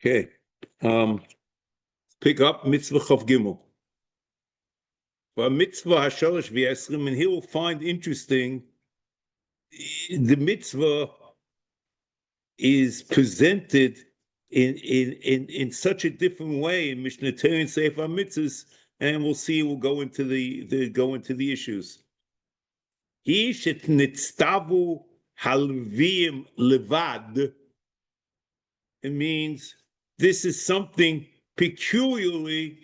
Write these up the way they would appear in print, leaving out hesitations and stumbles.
Okay, pick up Mitzvah Chav Gimel. Well, Mitzvah HaShalosh V'Yesrim, and here we'll find interesting, the Mitzvah is presented in such a different way in Mishnah Torah and Sefer Mitzvos, and we'll see. We'll go into the issues. He shet nitztavu halvim levad. It means this is something peculiarly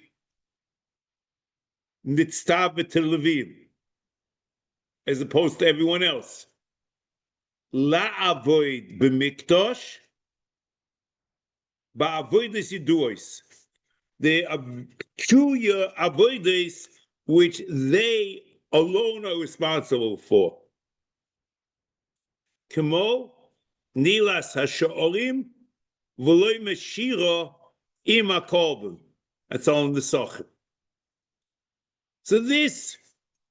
nitztav to Levim, as opposed to everyone else. La avoid b'mikdash, ba'avodas yiduos. They are peculiar avodas which they alone are responsible for. Kemo nilas hasha'olim v'loy meshira im hakorban. That's all in the Sachar. So this,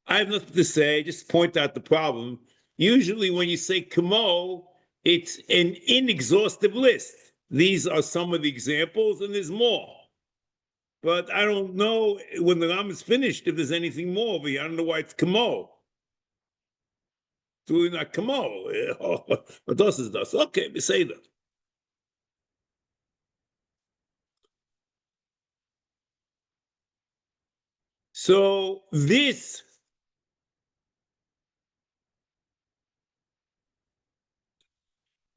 I have nothing to say, just point out the problem. Usually when you say kamo, it's an inexhaustive list. These are some of the examples, and there's more. But I don't know, when the Ram is finished, if there's anything more over here. I don't know why it's kamo. It's really not kamo. But das is das. Okay, we say that. So this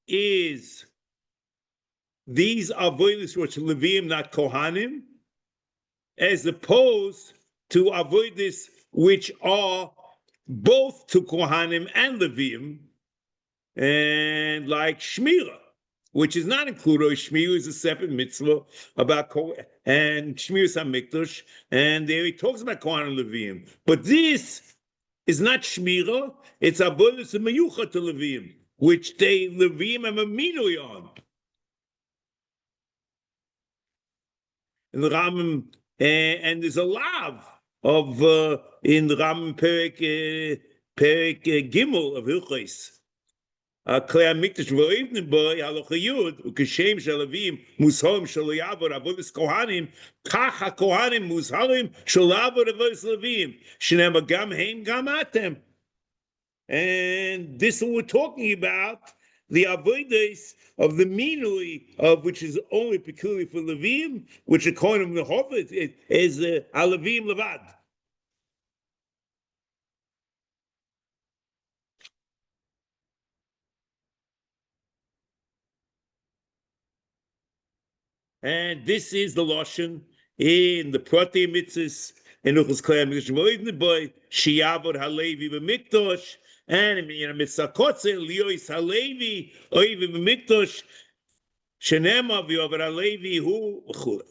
is, these are avodas which Levim, not Kohanim, as opposed to avodas which are both to Kohanim and Levim, and like Shmira, which is not included. Shmira is a separate mitzvah about and Shmira HaMikdash, and there he talks about Kohanim and Levim. But this is not Shmira; it's avodas meyucha to Levim, which they Levim have a minui on. In the Rambam, and there's a lav of in the Rambam Perek Gimel of Hilchos. Klei HaMikdash v'oivnim bo halacha yud ukeshem shalavim musharim shelo yavod avodas kohanim kach hakohanim musharim shelo yavod avodas levim shenema gam heim gam atem. And this is what we're talking about, the avodas of the minui, of which is only peculiar for Levim, which according to the Hovet is Alavim Levad. And this is the Lashon in the Prati Mitzvos, in Uchos Klei HaMikdash v'oivnim bo sheyavod halevi b'mikdash. And in a mitzvah kotzer, liyos halevi oivi b'mikdash, shenema v'yover halevi hu v'chule.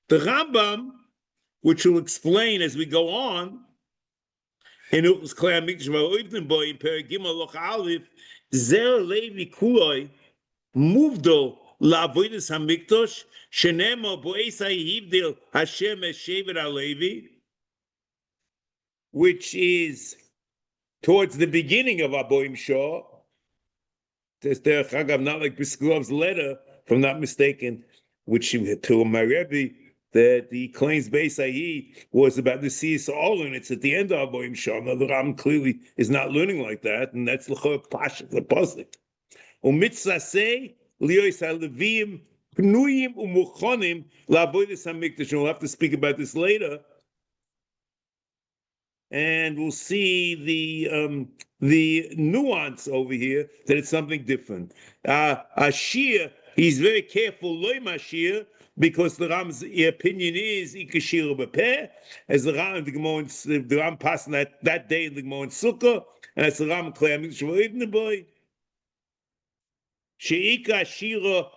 The Rambam, which will explain as we go on, in Uchos Klei HaMikdash v'oivnim bo in Perek Gimel Loch Aleph, zer levi kuloi muvdo la'avodas hamikdash shenema bo'esa hivdil Hashem es shevet halevi, which is towards the beginning of Aboim Shah. There's Derech Hagav, not like Biskulov's letter, if I'm not mistaken, which to my Rebbe, that he claims Beis Hayi was about the Siyas Olin. It's at the end of Aboim Shah. Now the Ram clearly is not learning like that, and that's l'chor pasuk, the pasuk. U'mitzasei liyos halevim pnuyim u'muchonim la'avodas hamikdash. We'll have to speak about this later, and we'll see the nuance over here that it's something different. Ashir, he's very careful, loy mashir, because the Ram's opinion is ikashir b'peh, as the Ram passed that day in the Gemara in Sukkah, and as the Ram Klei HaMikdash v'oivnim bo she'ika shira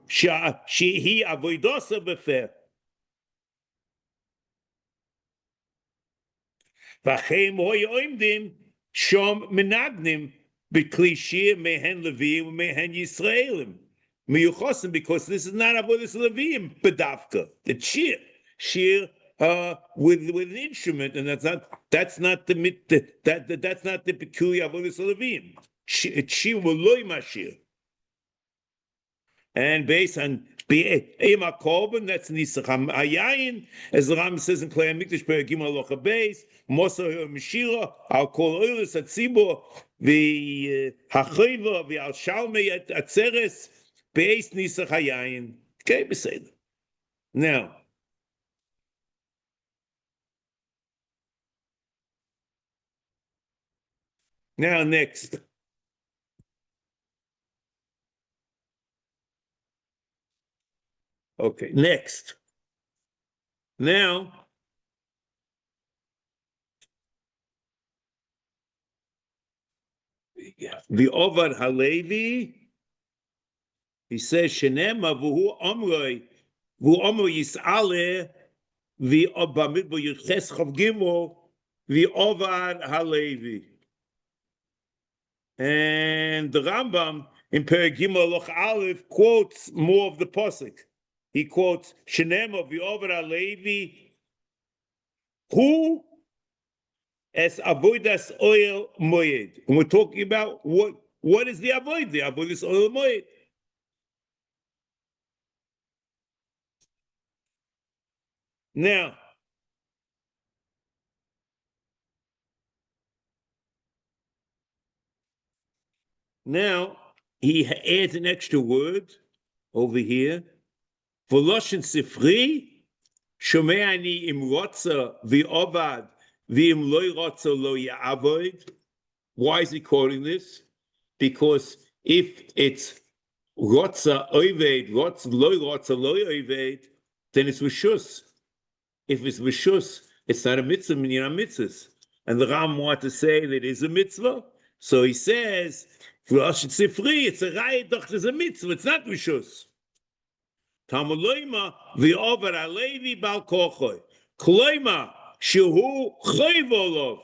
shehi avodosa b'peh. V'chein hoy oimdim shom menagnim b'kli shir mehen Levim mehen Yisraelim miyuchosim, because this is not avodas Levim bedavka. The shir with an instrument, and that's not the peculiar avodas Levim. Shiur loy mashir. And based on Ema Korban, that's Nisach Hayayin, as the Ram says in Klei HaMikdash, Perek Gimel Halacha Beis, Mosar Meshira, Al Kol Oilis Atzibur, the Hachayva, the Al Shalmei Atzeres, based Nisach Hayayin. Okay, we say that. Now next. Okay, next. Now, the Ovad Halevi, he says, Shenema v'hu omroi yis'aleh v'obamidbo yirches chav gimel v'ovad Halevi. And the Rambam in Perek Gimel Loch Aleph quotes more of the pasuk. He quotes Shenema v'ovad Halevi, who as avodas oil moed. And we're talking about what is the avoid? The avodas oil moed. Now he adds an extra word over here. V'loshen sifri shomeani im rotza v'ovad v'im loy rotza lo ya'avoid. Why is he quoting this? Because if it's rotza oived, rotza loy oived, then it's rishus. If it's rishus, it's not a mitzvah, minyan mitzvahs. And the Ram wants to say that it is a mitzvah. So he says, for us it's free, it's a raya, doch it's a mitzvah, it's not rishus. Tamuloima v'over alevi bal kochoy. Kloima shehu chayvolov.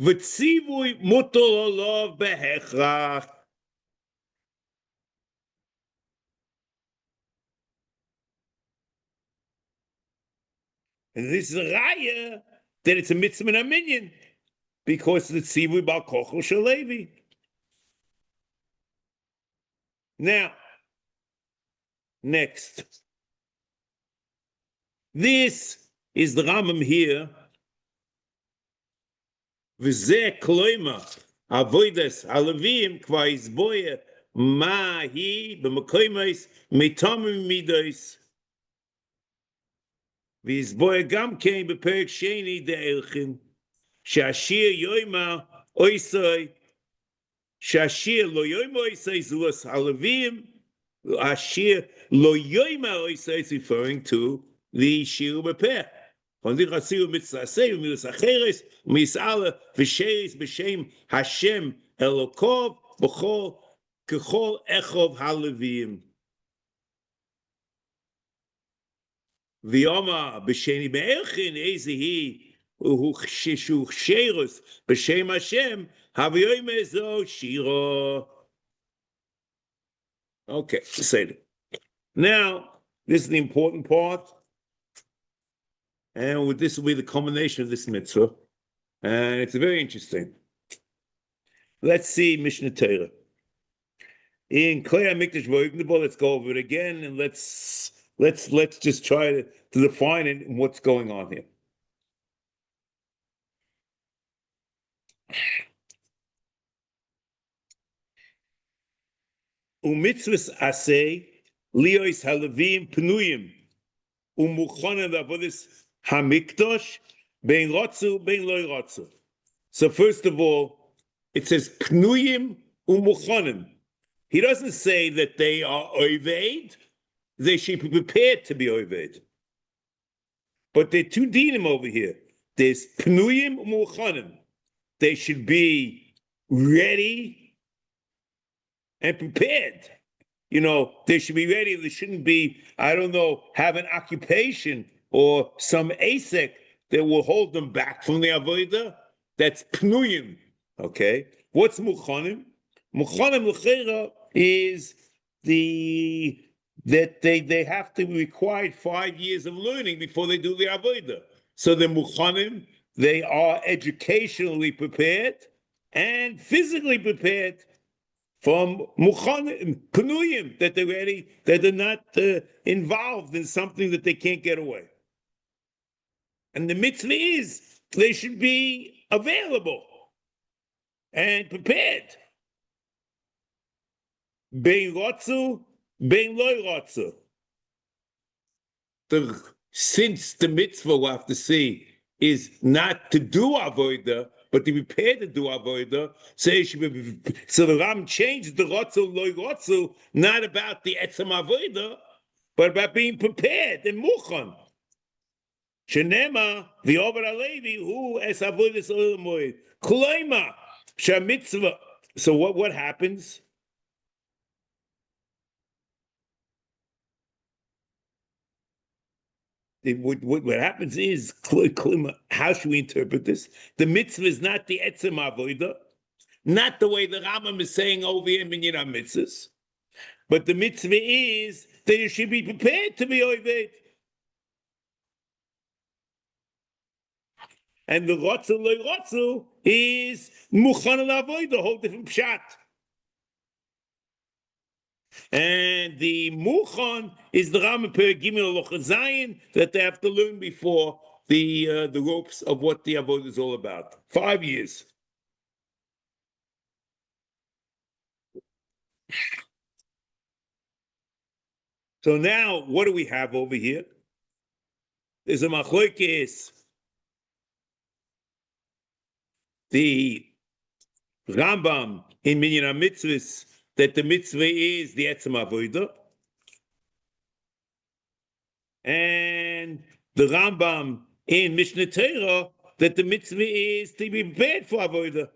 V'tzivui mutololov behechrach. And this is a raya that it's a mitzvah and a minyan, because it's tzivui bal kochoy shalevi. Now, next. This is the Rambam here. V'zeh kloima avodas halavim kva izboye mahi b'makoymos mitamim midos. V'izboye gam kein b'perek sheni de'elchim shashir yoyma oisoi shashir lo yoyma oisoi zuas halavim ashir lo yoyma oisoi is referring to the Shiur b'peh. Von dir Asiu Mitzvas Mitzvas Acheres Misala V'Sheis B'Shem Hashem Elokov B'Chol K'Chol Echov Halevim V'Yoma B'Sheni Be'erchin Ezehi Shu Sherus B'Shem Hashem Hav'Yoyim Ezo Shiro. Okay, say it. Now, this is the important part. And with this will be the culmination of this mitzvah. And it's very interesting. Let's see Mishnah Torah. In Klei HaMikdash V'Regnibo, let's go over it again, and let's just try to define it and what's going on here. Mitzvas Aseh lios halavim pnuyim umuchonim avodas HaMikdash bein rotzu bein loy rotzu. So first of all, it says pnuyim umuchonim. He doesn't say that they are oved; they should be prepared to be oved. But there are two dinim over here. There's pnuyim umuchonim. They should be ready and prepared. You know, they should be ready. They shouldn't be, have an occupation or some asek that will hold them back from the avodah. That's pnuyim. Okay. What's muchanim? Muchanim l'cheira is that they have to be required 5 years of learning before they do the avodah. So the muchanim, they are educationally prepared and physically prepared from Mukhanim, Pnuyim, that they're not involved in something that they can't get away. And the mitzvah is they should be available and prepared. Bein rotzu, bein loy rotzu. Since the mitzvah, we'll have to see, is not to do avodah, but to be prepared to do avodah, so the Ram changed the rotzu, loy rotzu, not about the etzem avodah, but about being prepared and muchan. Shenema, the Obed HaLevi, who es avodas olamoid. Kloima, shamitzvah. So what happens? What happens is, how should we interpret this? The mitzvah is not the etzem avodah, not the way the Rambam is saying over here in Minyan HaMitzvos, but the mitzvah is that you should be prepared to be Oved. And the rotzu loy rotzu is muchan al-avodah, a whole different pshat. And the muchan is the Rambam Perek Gimel Halacha Zayin that they have to learn before the ropes of what the avodah is all about. 5 years. So now, what do we have over here? There's a machlokes. The Rambam in Minyan HaMitzvos that the mitzvah is the etzem avodah, and the Rambam in Mishnah Torah that the mitzvah is to be prepared for avodah.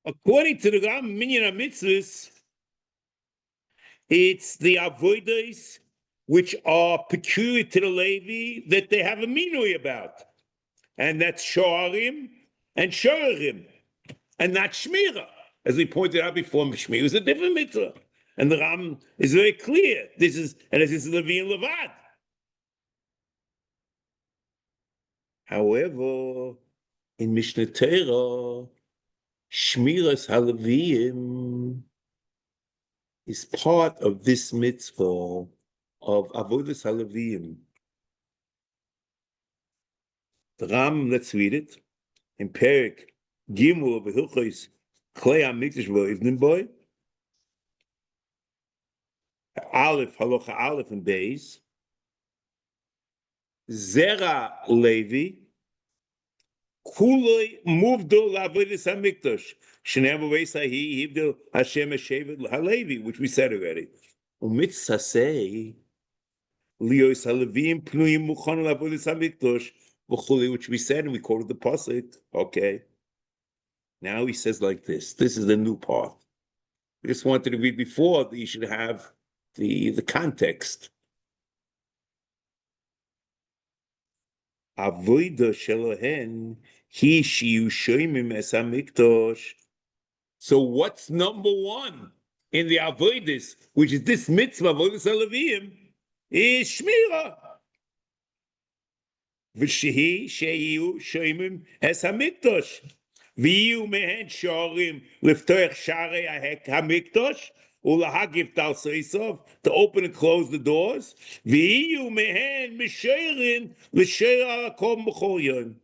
According to the Rambam Minyan HaMitzvos, it's the avodas which are peculiar to the Levi that they have a minui about. And that's shoarim and shoarim, and not shmira. As we pointed out before, shmira is a different mitzvah. And the Ram is very clear. This is Levi and Levad. However, in Mishnah Torah, shmiras halavim is part of this mitzvah of avodas halavim. The Ram, let's read it in Perek Gimel of Hilchos Klei HaMikdash V'Ivnim Boy. Aleph, Halacha Aleph and Beis. Zera Levi Kuloi Muvdo Lavodas HaMikdash. Shnei V'Veisai Hivdo Hashem Eshevet HaLevi, which we said already. Umitzasei Lios HaLevim Pnuyim Muchan Lavodas HaMikdash, which we said, and we quoted the pasuk. Okay. Now he says like this. This is the new part. We just wanted to read before that you should have the context. Avodah shelohen hi shiu shoymim es hamikdash. So what's number one in the avodas, which is this mitzvah avodas halavim, is shmira. V'shehi sheyu shoymim es hamikdash. V'yu mehen shorim liftoich sharei hamikdash. Ulahagif tal seisov, to open and close the doors. V'yu mehen misherin l'sheir alakom b'chol yom.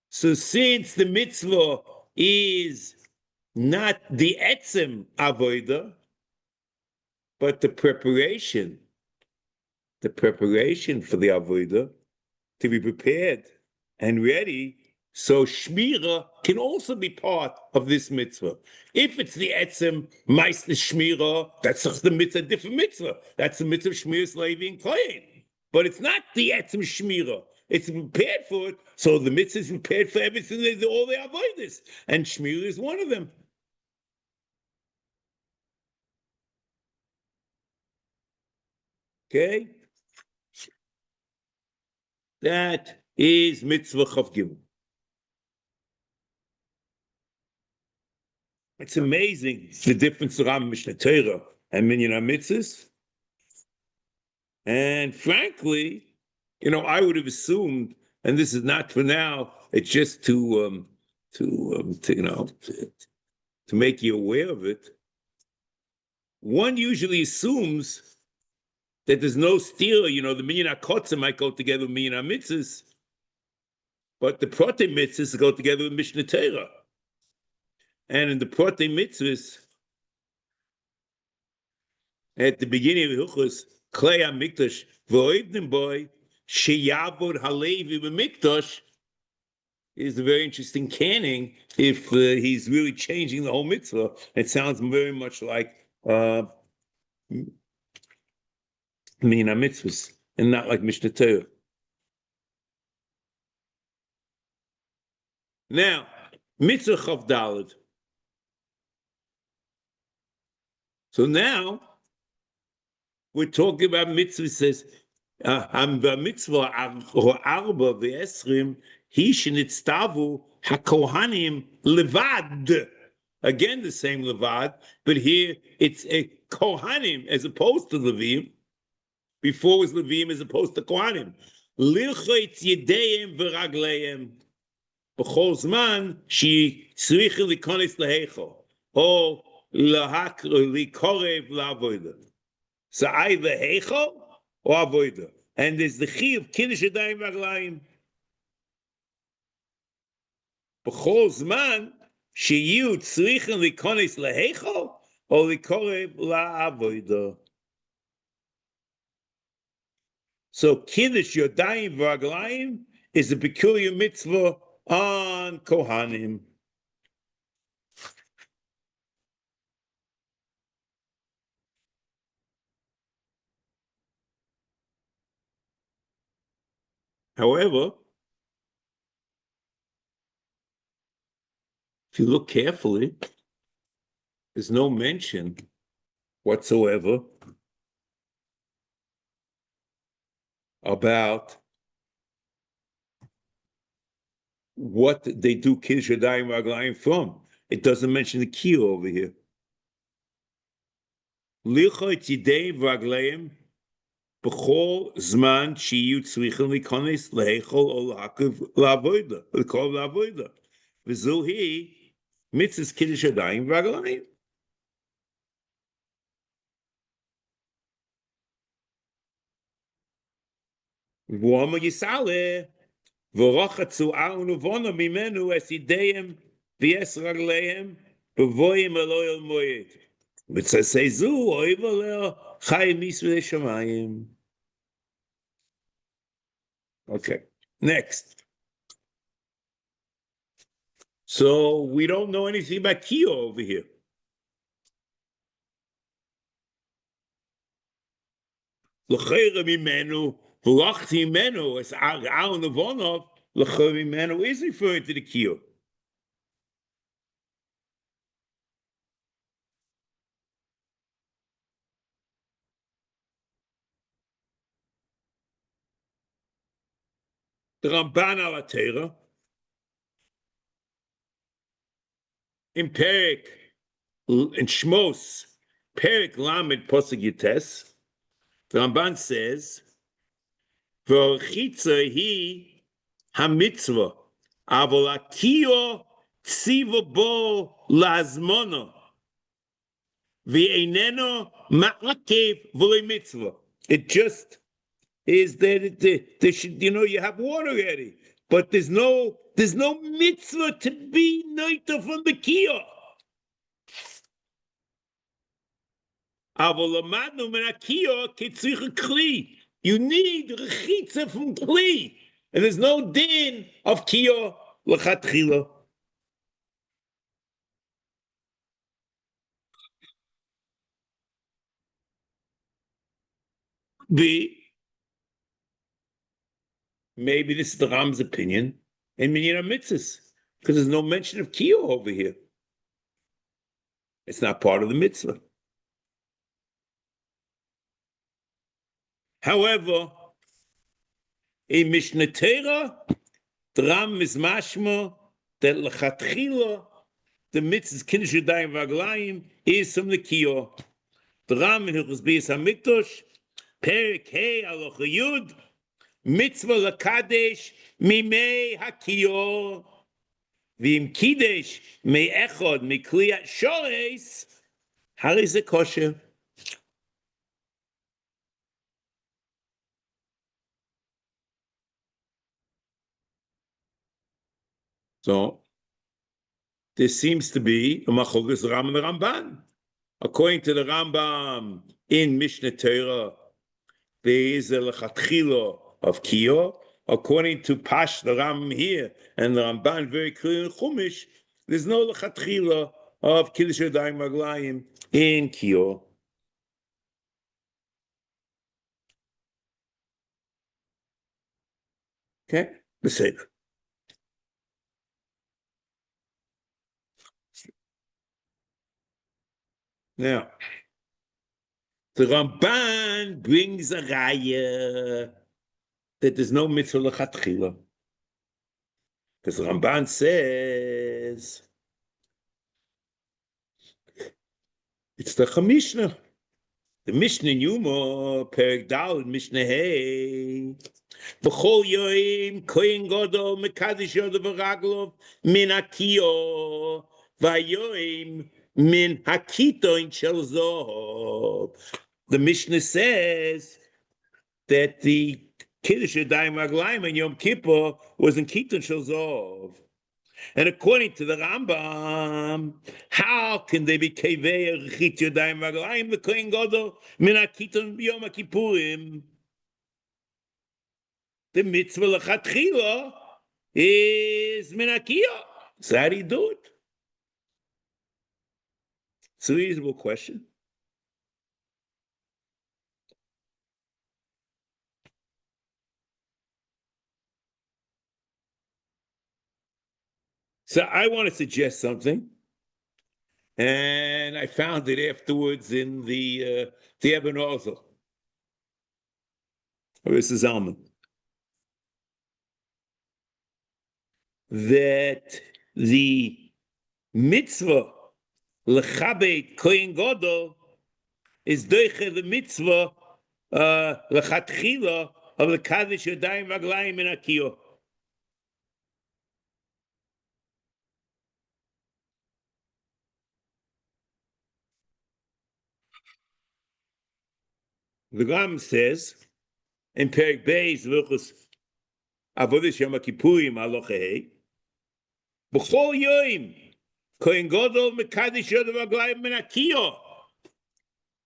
So since the mitzvah is not the etzem avodah, but the preparation for the avodah, to be prepared and ready, so shmira can also be part of this mitzvah. If it's the etzem meister shmira, that's just the mitzvah, different mitzvah. That's the mitzvah of shmiras Levi and Kohen. But it's not the etzem shmira. It's prepared for it. So the mitzvah is prepared for everything they do, all they avoid this. And shmira is one of them. Okay? That is mitzvah Chav Gimel. It's amazing the difference around Mishnah Torah and minyan mitzvahs. And frankly, I would have assumed, and this is not for now, it's just to make you aware of it. One usually assumes that there's no steer, the minyan hakotza might go together with minyan mitzvahs, but the prote mitzvahs go together with Mishnah Torah. And in the prote mitzvahs, at the beginning of Hilchos, Klei HaMikdash, v'oivdim boy, sheyavod halevi b'mikdash, is a very interesting canning if he's really changing the whole mitzvah. It sounds very much like minyan mitzvahs and not like Mishnah Torah. Now, mitzvah chav daled. So now we're talking about mitzvah. Says mitzvah arba ve'esrim hi shenitztavu hakohanim levad. Again, the same levad, but here it's a kohanim as opposed to levim. Before it was levim as opposed to kohanim. Lilchotz yediim v'ragleim b'chol zman shetzricha likonis leheichel or likorev la'avoda. So either heichel or avoda, and there's the chi of kiddush yadayim v'raglayim. B'chol zman sheyu tzricha likonis leheichel or likorev la'avoda. So kiddush yadayim v'raglayim is a peculiar mitzvah on kohanim. However, if you look carefully, there's no mention whatsoever about what they do kiddush yadayim v'raglayim from. It doesn't mention the kiyur over here. Lichot yidei v'raglayim b'chol zman sheyu tzrichen likonis lehechol or lahakiv la'avoda, l'kol la'avoda. V'zuhi mitzvahs kiddush yadayim v'raglayim. V'omer yisaleh v'rochatzu a'un uvona mimenu es yideihem v'es ragleihem b'voyim eloy el moyed. V'tzasezu oiv aleo chayim misvei shamayim. Okay, next. So we don't know anything about kiyur over here. L'chayra mimenu v'lachti mimenu es a'un uvona l'chayra mimenu is referring to the kiyur. The Ramban al Torah in Perek in Shmos Perek Lamed Posuk Yites, the Ramban says, "V'orchitza hi hamitzvah, avol akiyah tziva bo lazmono, v'eineno ma'akev v'lo mitzvah." It just is that they should, you have water already, but there's no mitzvah to be noita from the kiyah. You need rechitza from kli, and there's no din of kiyah l'chatchila. B. Maybe this is the Ram's opinion in minyan mitzvahs, because there's no mention of kiyah over here. It's not part of the mitzvah. However, in Mishnah Torah, the Ram is mashma that l'chatchila the mitzvahs kiddush yadayim v'raglayim is from the kiyah. The Ram in Hilchos B'is HaMikdash, Perek Hey Aloch Yud, Mitzvah Lakadsh Mimei HaKiyor, V'im Kiddush Me'echod Mikliyat Shores, Hari Ze Kosher. So, there seems to be a Machlokes Ram and the Ramban. According to the Rambam in Mishnah Torah, there is a lechatchila of kiyah. According to Pash, the Rambam here, and the Ramban very clear in Chumash, there's no lechatchila of kiddush yadayim v'reglayim in kiyah. Okay, beseder. Now, the Ramban brings a raya that there's no mitzvah lechatchila. Because the Ramban says it's the Mishnah. The Mishnah Yuma, Perek Dal, Mishnah Hey. B'chol yoim kohen gadol mekadesh yadiו ורגליו min hakiyah v'yoim min hakiton shel zohov. The Mishnah says that the kiddush yadayim v'reglayim and Yom Kippur was in kiton shel zohov. And according to the Rambam, how can they be kevei rechit yadayim v'reglayim the kohen gadol min hakiton b'yom HaKippurim? The mitzvah lechatchila is minakiyah. So how do you do it? It's a reasonable question. So I want to suggest something, and I found it afterwards in the Eben Ozel. This is Alman. That the mitzvah lechabed kohen gadol is doiche the mitzvah lechatchila of the lekadsh yadayim v'reglayim min hakiyah. The Ram says in Perek Beis Hilchos Avodas Yom Kippurim Aloch Hey, B'chol yoim kohen gadol mekadesh yadiו v'reglayim min hakiyah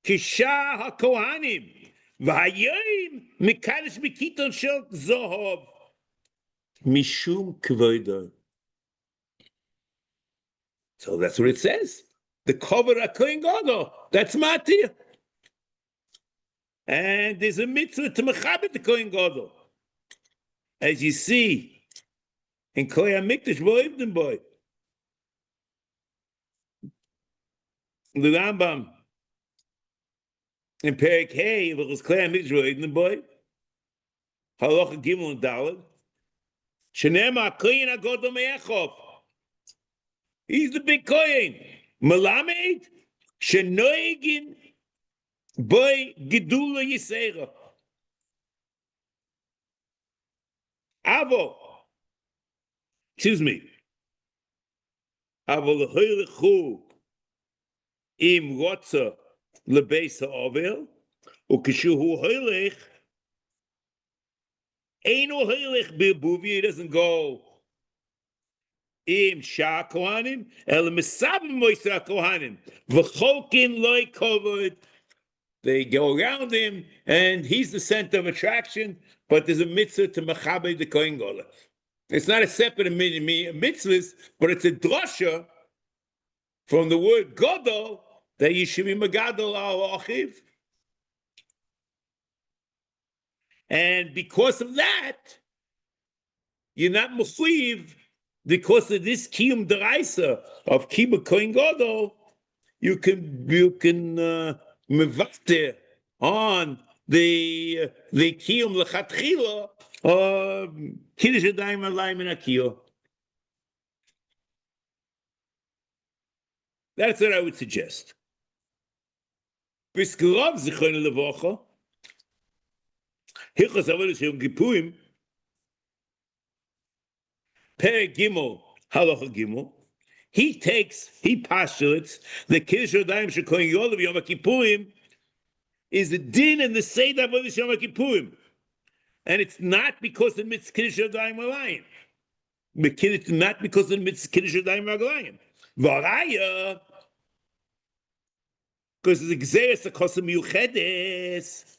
kisha hakohanim v'hayoim mekadesh mikiton shel zohov mishum kvodo. So that's what it says. The cover of kohen gadol, that's matir. And there's a mitzvah to mechabed the kohen gadol, as you see in HaMitzvos v'Ovdim boy. The Rambam in Perek Hey, v'chos HaMitzvos v'Ovdim boy, Halacha Gimel and Daled, Shenema kohen hagadol me'echov. He's the big kohen. Melamed shenoigin boy gedula yisera. Avo, excuse me. Avo lehoylechu im rotza lebeis ha'ovel, ukeshu hu hoylech, einu hoylech b'buvi, he doesn't go im sha kohanim, el misabim moisa kohanim, v'cholkin loy kovod. They go around him, and he's the center of attraction, but there's a mitzvah to mechabed the kohen gadol. It's not a separate mitzvahs, but it's a drasha from the word gadol that you should be megadol al achiv. And because of that, you're not mechuyev, because of this kiyum deraisa of kibud kohen gadol, you can mevafter on the kiyum lechatchila of kiddush yadayim v'reglayim min hakiyah. That's what I would suggest. Biskarov zichron levocha. Hilchos avodas Yom Kippurim. Perek Gimel halacha Gimel. He postulates the Kiddush Yadayim shel Kohen Gadol Yom Kippurim is the din and the seder avodas Yom Kippurim, and it's not because the mitzvah Kiddush Yadayim alayim. Not because the mitzvah Kiddush Yadayim alayim. Varaya, because the Gzeres are kosim miuchedes.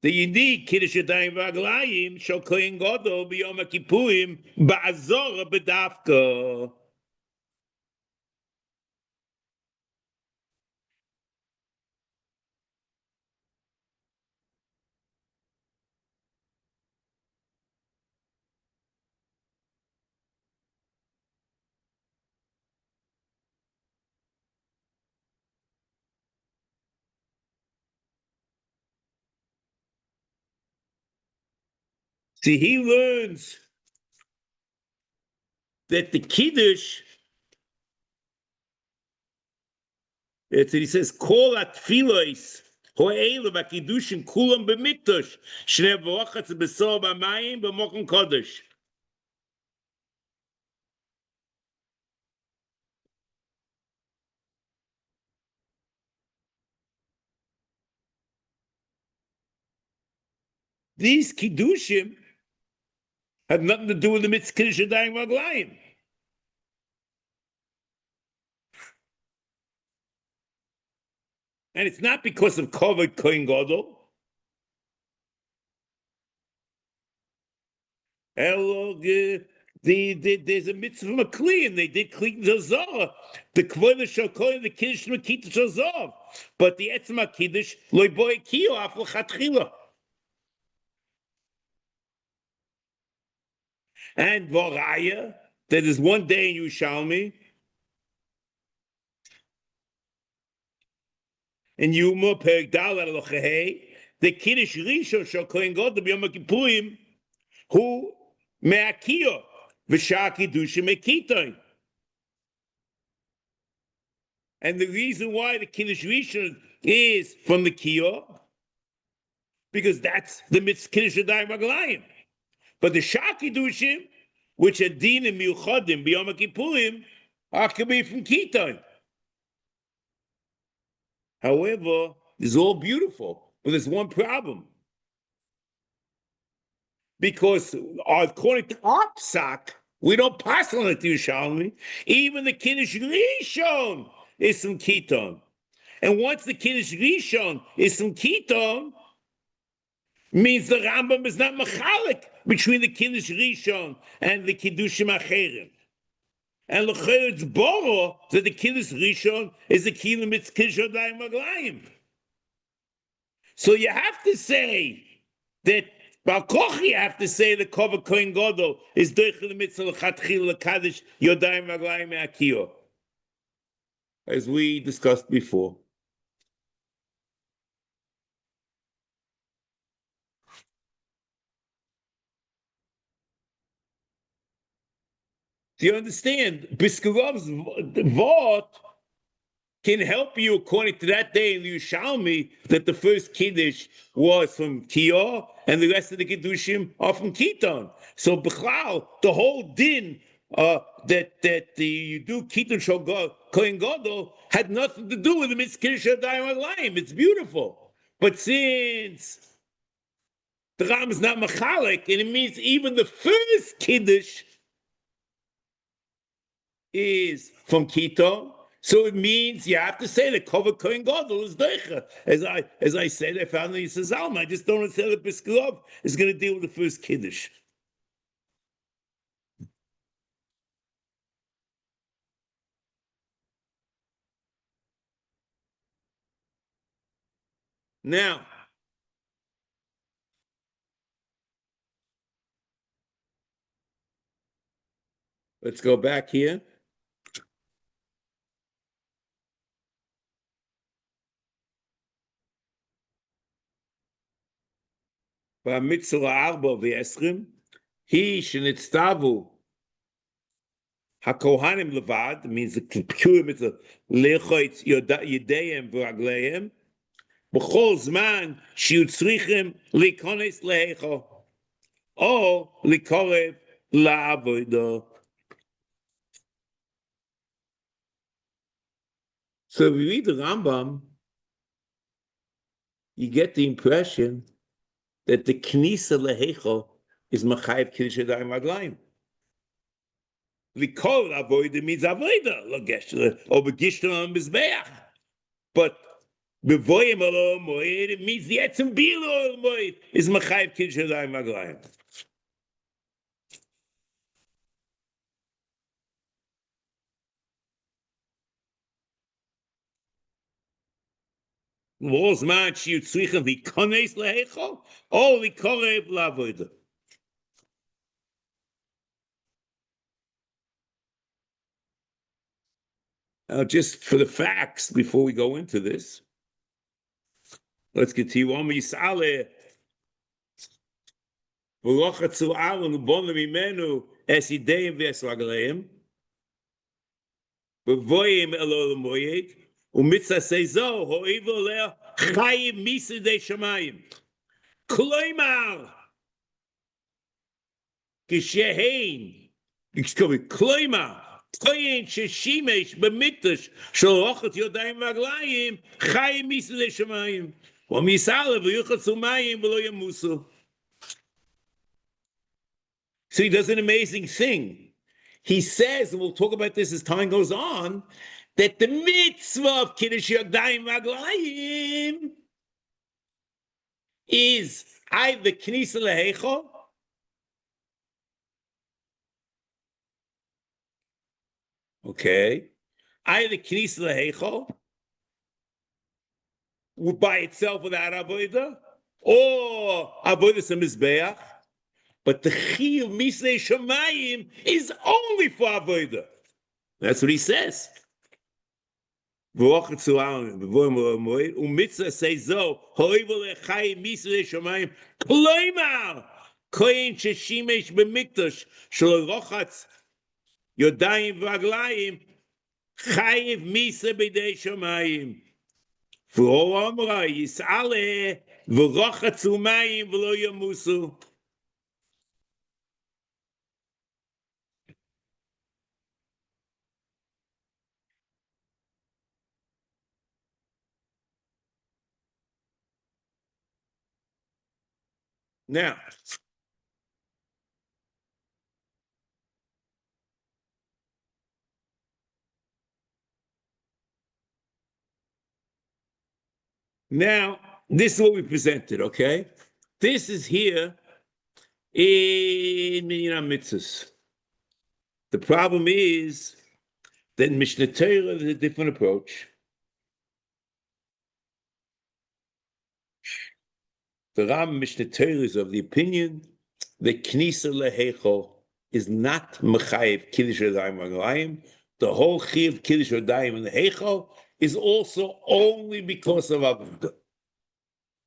The unique Kiddush Yadayim v'Raglayim shel Kohen Gadol b'Yom Kippurim ba'azor b'dafka. See, he learns that the Kiddush, it's, he says, Kol atfilos ho'elu v'kiddushin kulam b'mikdash shnei v'rochatz b'sor b'mayim b'mokum kodesh. These kiddushim have nothing to do with the mitzvah Kiddush Yadayim v'Raglayim. And it's not because of Kovod Kohen Gadol. There's a mitzvah makli, and they did klin zazor. The kvod shel kohen, the kiddush makita zazor. But the etzma kiddush loy boy kiyo af l'chatchila. And voraya, that is one day in Yerushalmi, in Yuma perek dal alochei, the kiddush rishon shel kohen gadol b'yom kippurim hu me'akiyo v'shar kiddushim mekitoin. And the reason why the Kiddush Rishon is from the Kiyah, because that's the mitzvah Kiddush Yadayim v'Raglayim. But the Shar Kiddushim, which are din and miuchadim b'Yom Kippurim, can be from Kiton. However, it's all beautiful, but there's one problem. Because according to our psak, we don't pass on it to Yerushalmi. Even the Kiddush Rishon is some Kiton. And once the Kiddush Rishon is some Kiton, means the Rambam is not machalik between the Kiddush Rishon and the Kiddushim Acherim. And l'chayr it's boro that the Kiddush Rishon is the Kiddush Mitzvah Kiddush Yadayim v'Raglayim. So you have to say that Balkochi, you have to say the Kovod Kohen Gadol is doichel the Mitzvah l'chatchil l'kaddish Yadayim v'Raglayim me'akiyah, as we discussed before. Do you understand? Biskarov's vort can help you according to that day in the Yerushalmi that the first Kiddush was from Kiyah and the rest of the Kiddushim are from Kiton. So B'chlal, the whole din that you do Kiton shel Kohen Gadol had nothing to do with the mitzvah Kiddush Yadayim v'Raglayim. It's beautiful. But since the Ram is not machalik, and it means even the first Kiddush is from Kiton, so it means you have to say that Kovod Kohen Gadol is deicha. As I said, I found the Yisrael. I just don't understand that Biskarov is going to deal with the first Kiddush. Now, let's go back here. B'mitzvah arba v'esrim, he shenitztavu HaKohanim levad means the pure mitzvah lechotz yediהם ורגליהם בכל זמן שיהיו צריכים להיכנס להיכל או לקרב לעבודה. So if you read the Rambam, you get the impression that the knisa leheichel is machayev kiddush yadayim v'raglayim. Likol avoda means avoda, lagesh or begishton on mizbeach. But bevoyim alo moed, it means the etzem bilo moed is machayev kiddush yadayim v'raglayim. Now, just for the facts, before we go into this, let's continue. ומצווה זו, הואיבו עליה חיים מסדי שמיים. כלומר, כלומר, כהן ששימש במקדש של רוחת ידיים ורגליים, חיים מסדי שמיים. ומיסעלה ויוחצו מים ולא ימוסו. So he does an amazing thing. He says, and we'll talk about this as time goes on, that the mitzvah of Kiddush Yadayim V'Raglayim is either Knisa Leheichel, okay, either Knisa Leheichel, by itself without Avodah, or Avodah Samizbeach, but the Chiyuv Misnei Shamayim is only for Avodah. That's what he says. ומצווה זו, הואיבו לחיים מסדי שמיים, כלומר, כהן ששימש במקדש של רוחץ ידיים ורגליים, חייב מיסה בידי שמיים. והוא אמרה, יסעלה ורוחצו מים ולא ימוסו. Now, this is what we presented, okay? This is here in Mitzvas. The problem is that Mishnah Torah is a different approach. The Ram Mishnah Torah is of the opinion that Knisa Leheichel is not Mechayev Kiddush Yadayim V'Raglayim. The whole Chiyuv Kiddush Yadayim and the Heichel is also only because of Avda.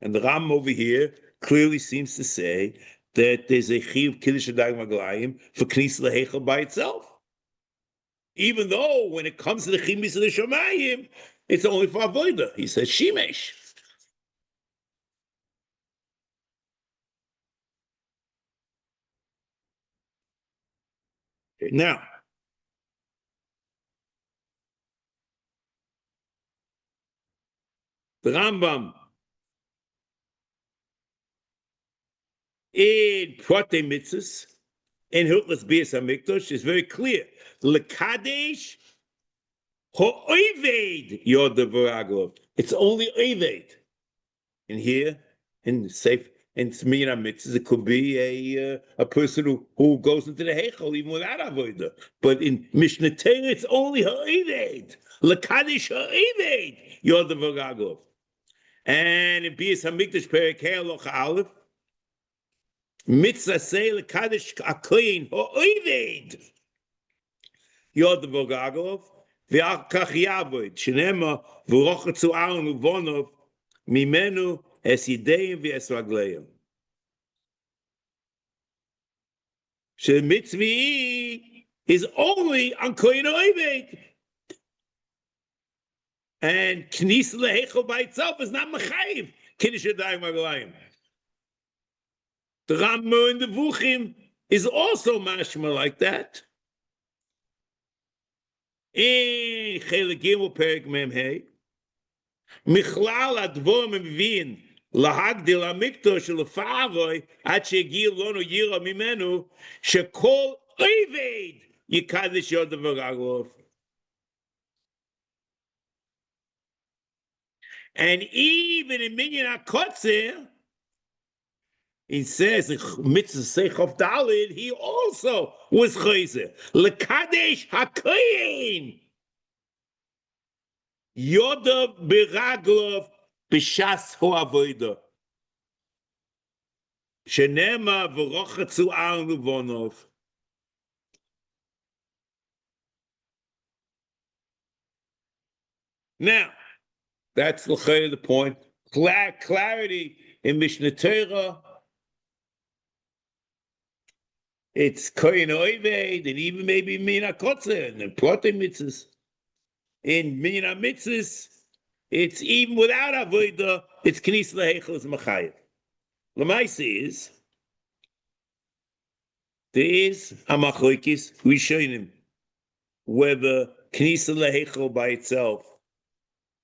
And the Ram over here clearly seems to say that there's a Chiyuv Kiddush Yadayim V'Raglayim for Knisa Leheichel by itself. Even though when it comes to the Chiyuv Misnei Shamayim, it's only for Avodah. He says Shimesh. Now, the Rambam in Protei Mitzvos in Hilchos Bias HaMikdash is very clear. Lekadsh ho'oved yodiv v'raglav. It's only oved. In here, in Sefer, in Mitzvahs, it could be a person who goes into the Heichel even without Avodah. But in Mishnah Torah, it's only ha'oved. Lekadsh ha'oved yodiv v'raglav. And in Bias HaMikdash Perek Ha'aloch Aleph, Mitzvah say lekadsh הכהן ha'oved yodiv v'raglav ve'al kach yavod shenema v'rochatzu Aaron u'vonov mimenu es yidayim ve'es v'raglayim. Shemitzvi is only on Kohen Oved. And Knis Lehechel by itself is not Mechayiv. Kiddush Yadayim Vרגליו. The Rambam in the Vuchim is also mashma like that. In Chelek Gimel Perek Mem Hey, Michlal Advorim Mevin Lahagdil HaMikdash Lefaroi Ad Shegiel Lono Yira Mimenu Shekol Oved Yikadosh Yodiv v'Raglav. And even in Minyan HaKotzer, it says in Mitzvas Seichof Dalid, he also was chayzer. Lekadsh hakahén. Yodiv v'Raglav b'shas ha'avada. Shenema v'rochatzu al levonov. Now, that's the point. Clarity in Mishnah Torah. It's Kohen Oved, and even maybe Minyan HaKotzer, and the Protein Mitzvas. In Minyan HaMitzvos, it's even without Avodah, it's Knis Lehechel is Mechayev. L'maaseh is, there is a machlokes rishonim, whether Knis Lehechel by itself,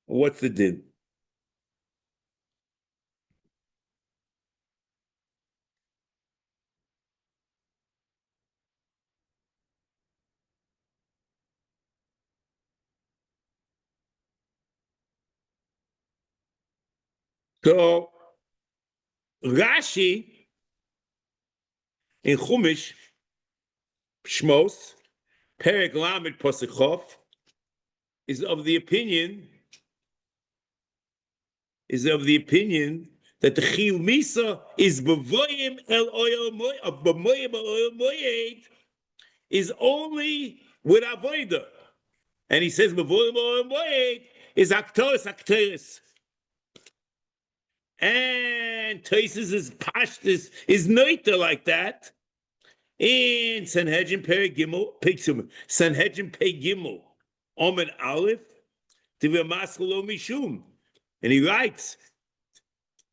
what's the din? So, Rashi in Chumash, Shmos, Perek Lamed Posechov, is of the opinion that the Chiyuv Misa is B'voyim El Oyel Moed is only with Avodah. And he says B'voyim El Oyel Moed is Aktoris. And Tosis is Pashtus is Noita like that. In Sanhedrin Pei Gimel, Omen Aleph, Tivya Maskalo Mishum. And he writes,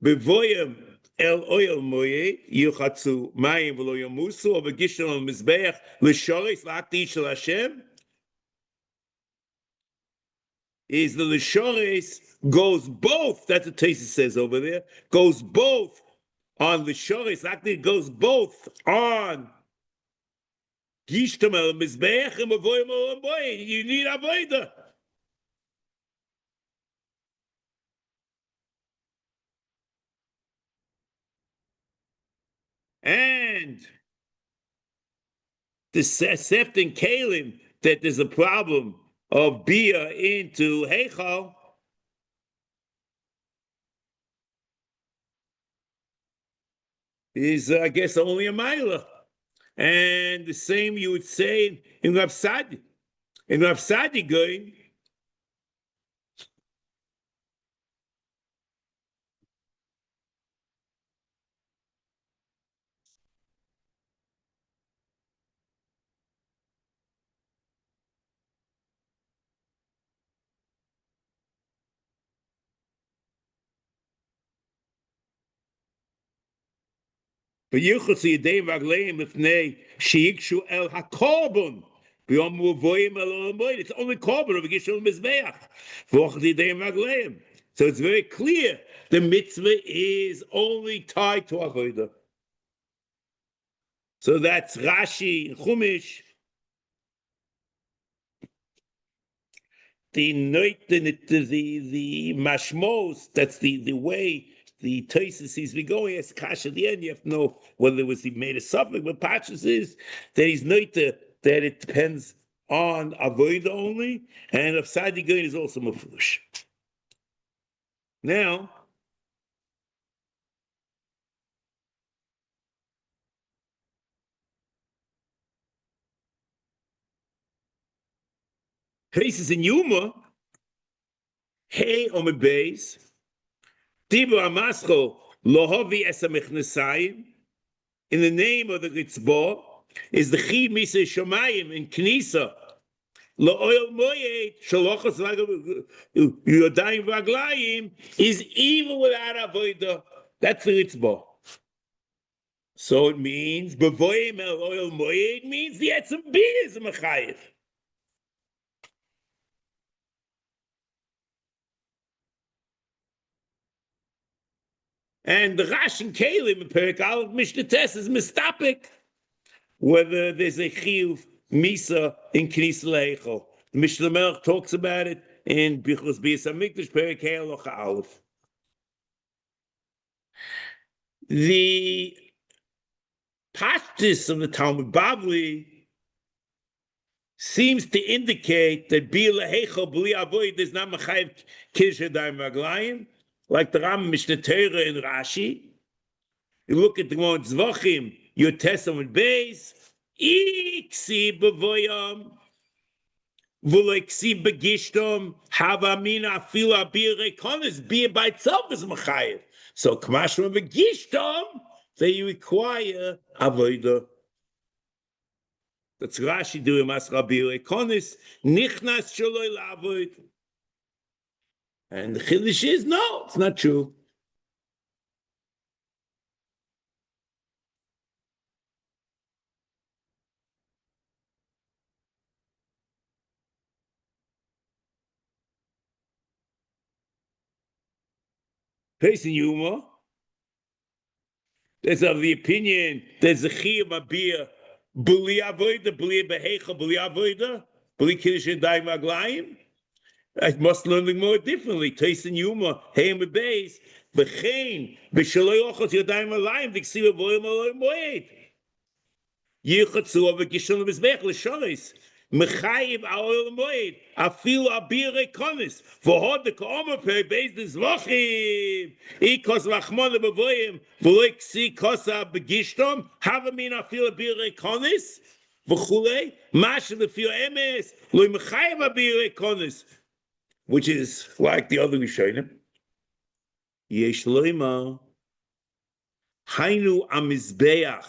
Bevoyim El Oyel Moye, Yuchatsu Mayim V'lo Yamusu, Over Gishon al Mizbeach, L'shoris L'akti Shel Hashem, is the L'shoris goes both, that's what Tosis says over there, goes both on L'shoris, L'akti goes both on Gishon al Mizbeach and Bevoyim El Moye. You need Avodah. And the accepting Kalim that there's a problem of Bia into Heichal is, I guess, only a Maila. And the same you would say in Rav Sadi. In Rav Sadi going, it's only korban of Gishon Mizbeach. So it's very clear the mitzvah is only tied to Avodah. So that's Rashi in Chumash. The mashmos, that's the way the Tosis seems to be going as Kash at the end. You have to know whether he made a suffix, but Pachas is that he's noita that it depends on Avodah only, and of Sadi Goin is also Mafrush. Now, Tosis in Yuma, Hey Omed Beis, Dibur Amascho Lohovi Esa Mechnesayim, in the name of the Ritzbah, is the chi misa shamayim in knisa la'oil moyed shalochos yodayim v'raglayim is even without avodah. That's the ritzbah. So it means b'voyim el oil moyed means the etzem bia is a mechayev. And the Rash and Kalim in Perek Aleph Mishnah Tes is mistapik whether there's a chiyuv misa in Knis Leichel. The Mishnah Melech talks about it in Bichos Bias HaMikdash Perek Halocha Aleph. The pashtus of the Talmud Bavli seems to indicate that Bia Leichel B'li Avoid is not mechayev kiddush yadayim v'raglayim. Like the Ram Mishnah Torah in Rashi, you look at the one Zvachim, your Testament base, Iksi bevoyam, Vuleksi begishtom, Havamina fila bir rekonis, beer by itself is Machayev. So Kamashma begishtom, that you require avodah. That's Rashi doing Masra bir rekonis, Nichnas shaloi la'avoid. And the chiddush is, no, it's not true. Person Yuma, there's of the opinion, there's a chiyuv abir, b'li avoida, b'li behecha, b'li avoida, b'li kiddush yadayim v'raglayim. I must learn the more differently. Tyson Yuma, Hayim Beis, Bechain, B'Shaloi Ochot Yadayim Alayim, V'Ksiva Voyim Alayim Moed. Yichatzu of a Gishon of Mizbech, L'Shoris, Mechayiv Aoil Moed, Afil Abir Ekonis, V'Hod the Ka'omer Per Beis the Zvachim, Ikos Rachmon B'Voyim, V'Loi Ksi Kosa B'Gishtom, Havamin Afil Abir Ekonis, V'Chulei, Mash L'Fil Emes, Loi Mechayiv Abir Ekonis, which is like the other Rishonim. Yesh loima hainu amizbeach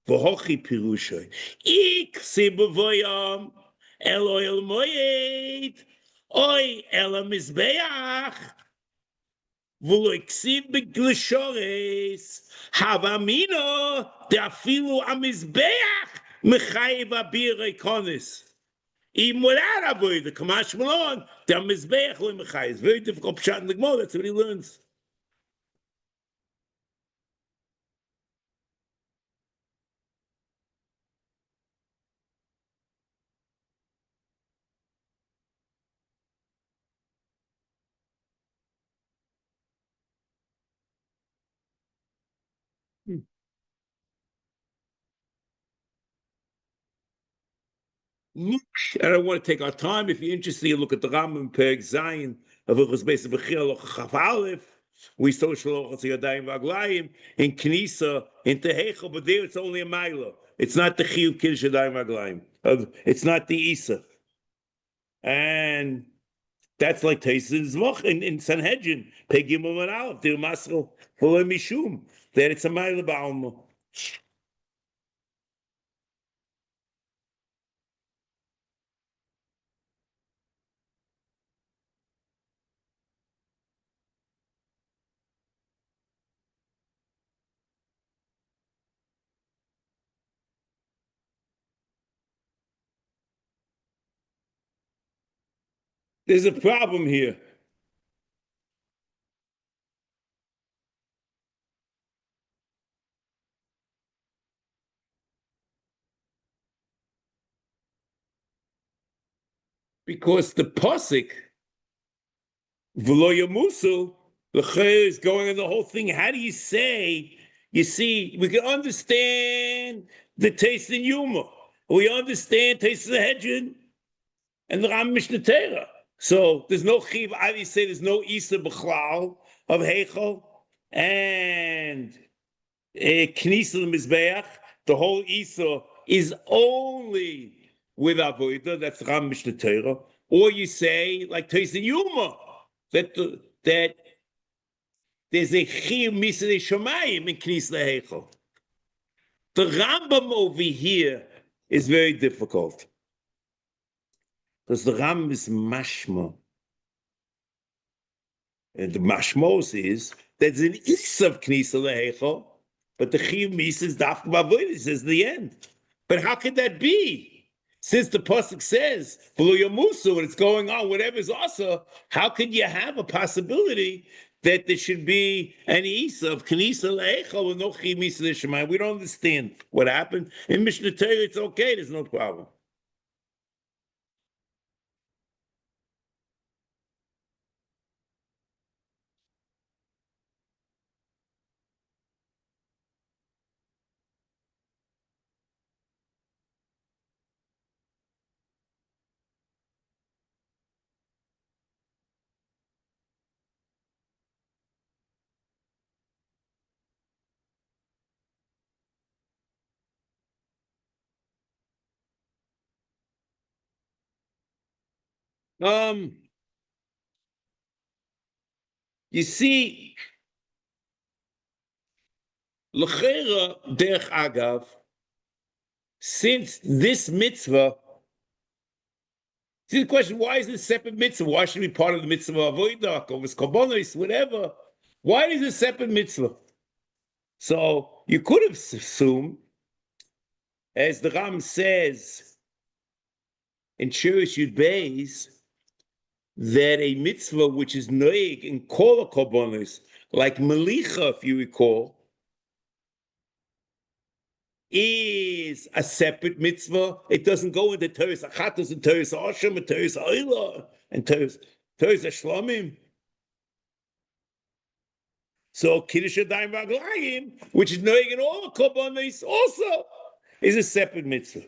v'hochi pirushay iksi b'voyam el oil moyed oy el amizbeach v'lo iksiv b'glishores havamino de'afilu amizbeach mechayiv abir rekonis. Even without avoid the Kamash Malon, the Mizbeach Limachai is very difficult. Pshat in the Gemara, that's what he learns. Look, I don't want to take our time. If you're interested, you look at the Rambam Perek Zayin of Hilchos Beis Bechir Chaf Aleph. We saw Shalochos Yadayim V'Raglayim in Knisa in Tehechel, but there it's only a Maila. It's not the Chiyuv Kiddush Yadayim V'Raglayim. It's not the Isa, and that's like Teisin Zvach in Sanhedrin Pegimel and Aleph. They're Masro for Mishum that it's a Maila Ba'alma. There's a problem here. Because the Pasuk, V'lo Yamusu, the Chayr is going on the whole thing. How do you say, you see, we can understand the taste in Yuma. We understand taste of the Hedron and the Ram Mishnah Torah. So there's no chiv. I would say there's no isa b'chlal of heichel and knisa l'mizbeach. The whole isa is only with avodah. That's Ram Mishnah Torah. Or you say like Tosin Yuma that there's a chiv misa shamayim in knisa l'heichel. The Rambam over here is very difficult. Because the Rambam is mashma. And the mashmos is there's an is of Knisa Lehechel, but the Chiyuv Misa is Dafka Bavoidis is the end. But how could that be? Since the pasuk says V'lo Yamusu and it's going on, whatever's also, how could you have a possibility that there should be an isa of Knisa Lehechel with no Chiyuv Misa L'Shemayim? We don't understand what happened. In Mishnah Torah, it's okay, there's no problem. You see, L'chera derech agav, since this mitzvah, see the question, why is it a separate mitzvah? Why should it be part of the mitzvah of avodah, or kobonos, whatever? Why is it a separate mitzvah? So you could have assumed, as the Ram says in Shiur Yud Beis, that a mitzvah which is noeg in kol kobonos, like melicha, if you recall, is a separate mitzvah. It doesn't go into Teres Achatos and Teres Asham and Teres Oila and Teres Shlomim. So Kiddush Yadayim V'Raglayim, which is knowing in all the Korbanos, also is a separate mitzvah,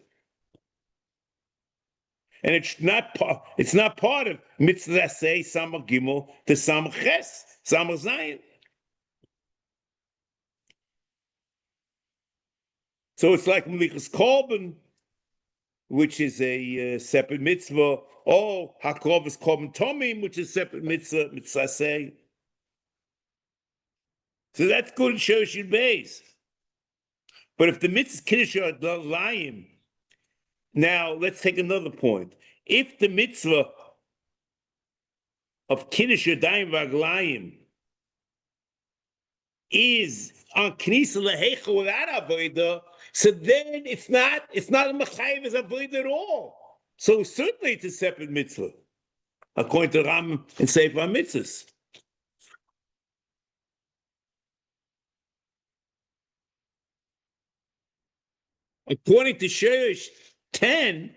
and it's not part of Mitzvah Aseh Samach Gimel to Samach Ches Samach Zayin. So it's like Melichas Korban, which is a separate mitzvah, or Hakrovas Korban Tomim, which is a separate mitzvah, Mitzvah Aseh. So that's good in Shiur Yud Beis. But if the mitzvah Kiddush Yadayim, now let's take another point. If the mitzvah of Kiddush Yadayim V'Raglayim is on Knisa Lehechel without Avodah, so then it's not a Mechayev as Avodah at all. So certainly it's a separate mitzvah, according to Ram and Sefer HaMitzvos. According to Shiur 10,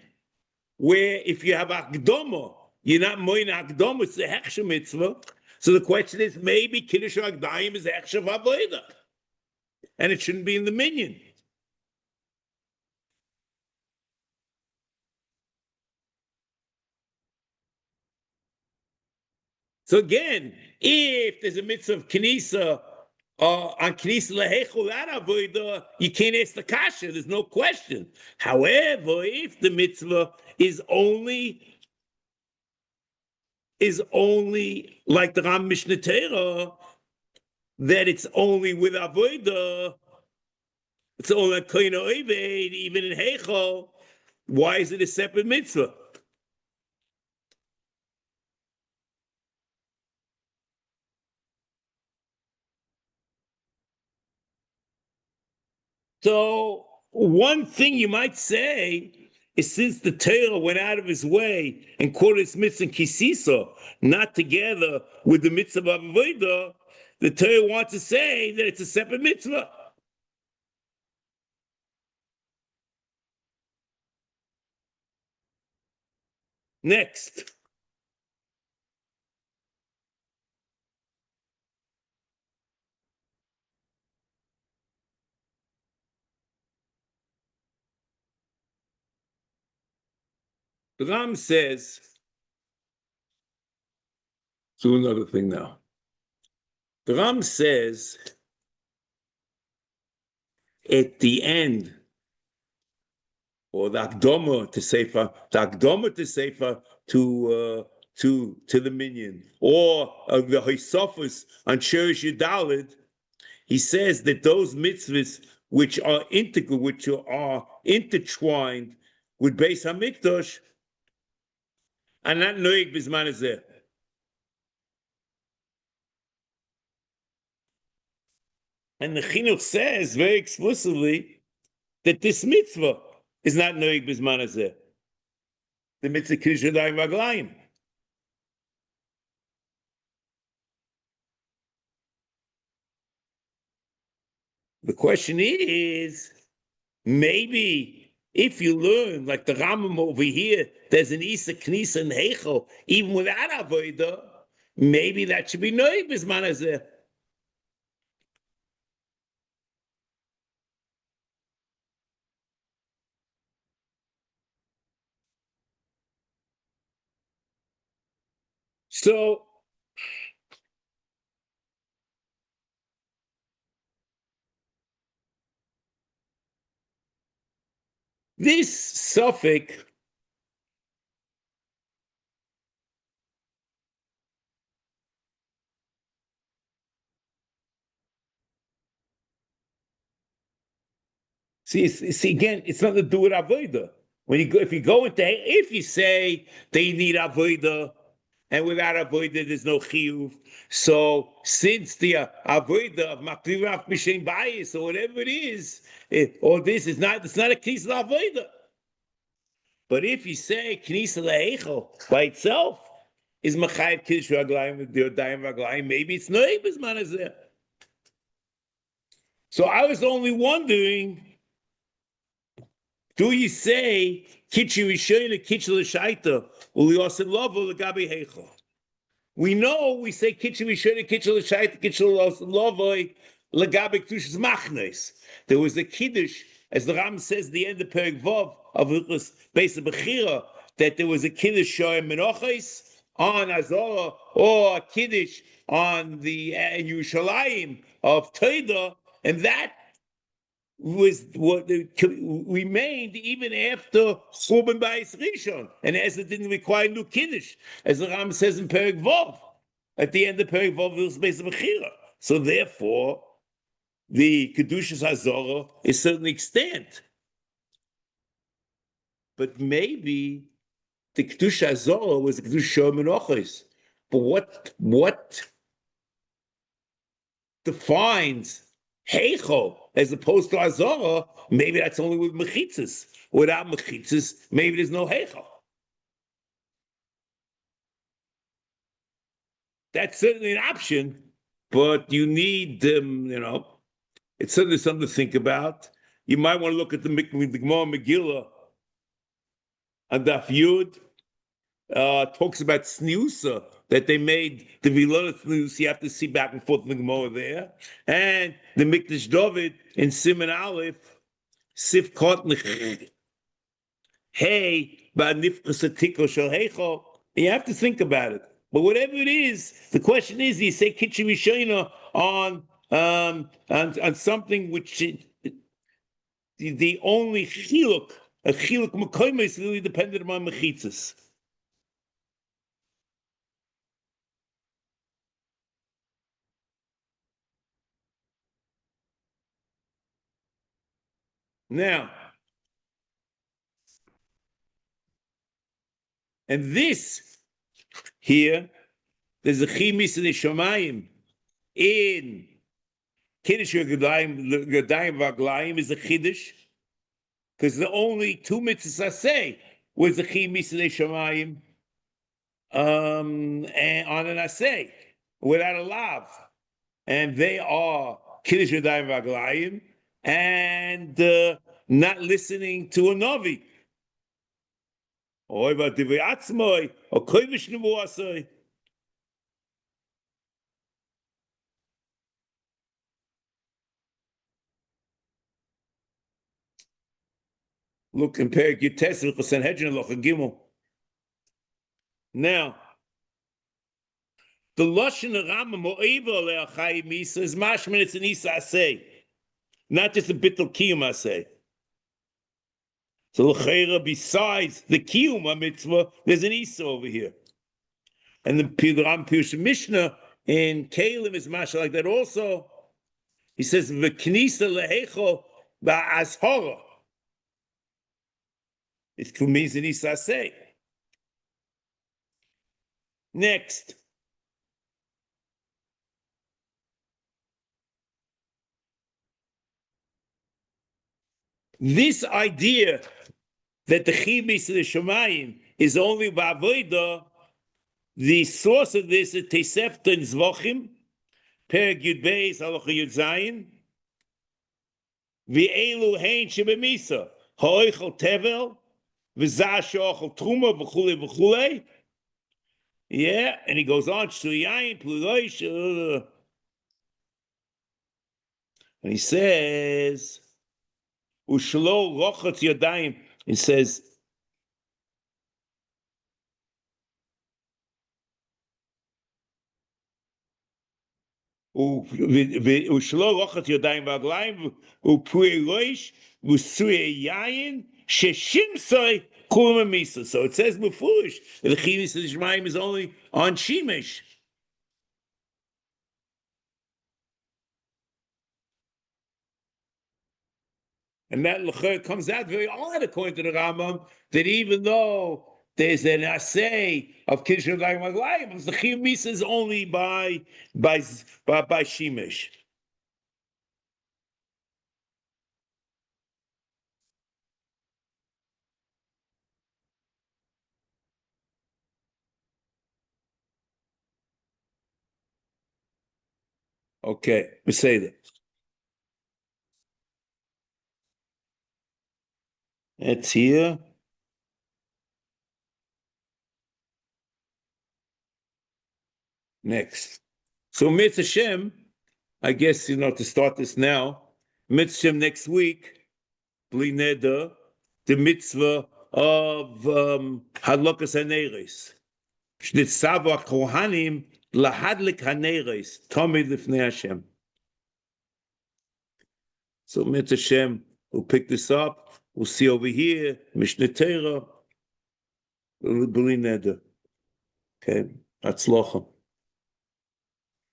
where if you have Akdoma, you're not moin Akdoma, it's the Hechsher mitzvah. So the question is, maybe Kiddush Yadayim is Hechsher Avodah, and it shouldn't be in the minyan. So again, if there's a mitzvah of Knisa on Knisa Lehechel at Avodah, you can't ask the kasha. There's no question. However, if the mitzvah is only like the Ram Mishnah Torah, that it's only with Avodah, it's only like Kohen Oved, even in Heichel. Why is it a separate mitzvah? So one thing you might say is, since the Torah went out of his way and quoted its mitzvah kisisa, not together with the mitzvah of avodah, the Torah wants to say that it's a separate mitzvah. Next. The Ram says, do another thing now. The Ram says at the end, or the Akdoma to Sefer, to the minyan, or the Hisofos on Shiur Yud Daled, he says that those mitzvahs which are integral, which are intertwined with Beis HaMikdash, are not noeg bizman hazeh. And the Chinuch says very explicitly that this mitzvah is not noeg bizman hazeh. The mitzvah kiddush yadayim v'raglayim. The question is, maybe if you learn, like the Rambam over here, there's an Isa Knisa and Heichel, even without Avodah, maybe that should be noeg bizman hazeh. So this suffix see again, it's nothing to do with avodah. When you go, if you say they need avodah, and without avodah there's no chiyuv. So since the avodah of makriv b'shem bayis or whatever it is, or this is not, it's not a knisa avodah. But if you say knisa lehechel by itself is machayev kiddush v'raglayim with yadayim v'raglayim, maybe it's noeg bizman hazeh. So I was only wondering, do you say kitchen rishayna kitchen l'shaita u'liyosin lavo l'gabi heichel? We know we say kitchen rishayna kitchen l'shaita kitchen l'liyosin lavo l'gabi kedushas machnes. There was a kiddush, as the Ram says, the end of Perek Vav of Hilchos Beis Bechira, that there was a kiddush shoyim menachos on Azorah, or a kiddush on the Yerushalayim of Toida, and that was what remained even after Churban Bayis Rishon, and as it didn't require new kiddush, as the Ram says in Perek Vav, at the end of Perek Vav Hilchos Beis Bechira. So therefore, the kedushas hazorah is certainly extant, but maybe the kedusha hazorah was the kedusha menachos. But what defines heichel as opposed to hazorah? Maybe that's only with mechitzas. Without mechitzas, maybe there's no heichel. That's certainly an option, but you need it's certainly something to think about. You might want to look at the Gemara Megillah and Daf Yud. Talks about sniusa, that they made the Vilona snus. You have to see back and forth in the Gemara there. And the Mikdash David in Siman Aleph, Sif Kot Hey, Ba'nifkas Atiko Shel Heichel. You have to think about it. But whatever it is, the question is, you say Kitchen Rishayna on something which the only chiluk, a chiluk makoyma, is really dependent upon mechitzas. Now, and this here, there's a chimis in the shamayim in Kiddush Yadayim V'Raglayim is a Chiddush, because the only two mitzvahs Aseh was the Chimis Shamayim and on an Aseh without a lav, and they are Kiddush Yadayim V'Raglayim and not listening to a Navi. Or about Divrei Atzmai or Kovish Nevuasai. Look, compare Gites with Sanhedrin Loch Gimel. Now, the Lashon of Rambam Mo'eva Le'achai Misa is mashman, it's an Isa Aseh, not just a bittul Kiyum Aseh. So L'cheira, besides the Kiyum mitzvah, there's an Isa over here. And the Ram Pirush Mishnah in Kalim is mashal like that also. He says, V'knisa le'hecho ba'azhara. It means in Aseh. Next. This idea that the chimis of the Shemayim is only ba'avodah, the source of this is Tosefta in Zvachim, Perek Yud Beis Halacha Yud Zayin, V'elu hein shebemisa, ha'oichel tevel, v'zah she'ochel truma, v'chule v'chule. Yeah, and he goes on, Shtuyayin, Pluloish, and he says, Ushlo rochat yadayim, he says, Ushlo rochat yadayim v'aglayim, u'pueloish, u'suyayin, sheshimsoi kulma misa. So it says befurish, the chimis of the Shemayim is only on Shemesh. And that comes out very odd according to the Rambam, that even though there's an Aseh of Kiddush Yadayim V'Raglayim, the Chiyuv Misa is only by Shemesh. Okay, we say that. It's here. Next. So Mitzvah Shem, I guess, to start this now, Mitzvah Shem next week, Bli Neder, the mitzvah of Hadlokas HaNeres. Shnitzavu HaKohanim lahadlik HaNeres, Tomid Lifnei Hashem. So Mitzvah Shem, we'll pick this up. We'll see over here, Mishnah Torah, Bli Neder. Okay, Hatzlacha.